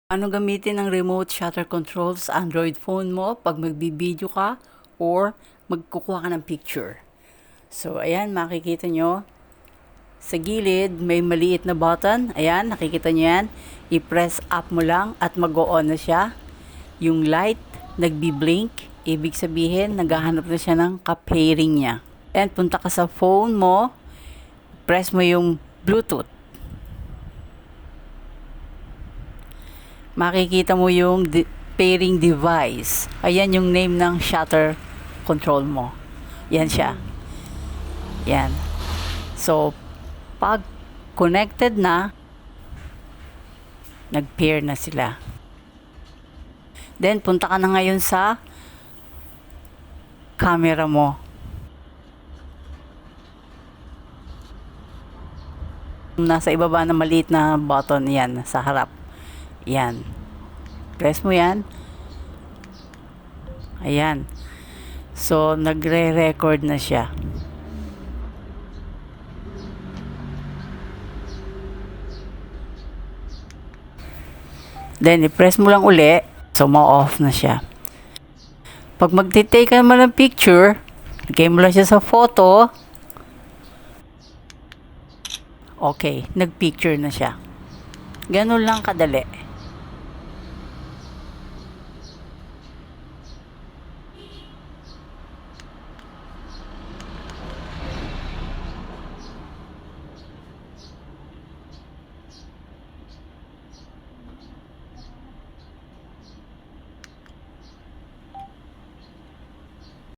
Ano gamitin ang remote shutter control sa Android phone mo pag magbibideo ka or magkukuha ka ng picture? So, ayan, makikita nyo. Sa gilid, may maliit na button. Ayan, nakikita nyo yan. I-press up mo lang at mag-on na siya. Yung light, nagbi-blink. Ibig sabihin, naghahanap na siya ng ka-pairing niya. And punta ka sa phone mo. Press mo yung Bluetooth. Makikita mo yung pairing device. Ayan yung name ng shutter control mo. Yan siya. Yan. So, pag connected na, nag-pair na sila. Then, punta ka na ngayon sa camera mo. Nasa ibaba na maliit na button, yan, sa harap. Yan. Press mo yan. Ayan. So, nagre-record na siya. Then, i-press mo lang uli. So, ma-off na siya. Pag magtitake ka naman ng picture, lagay mo lang siya sa photo. Okay, nag-picture na siya. Ganun lang kadali.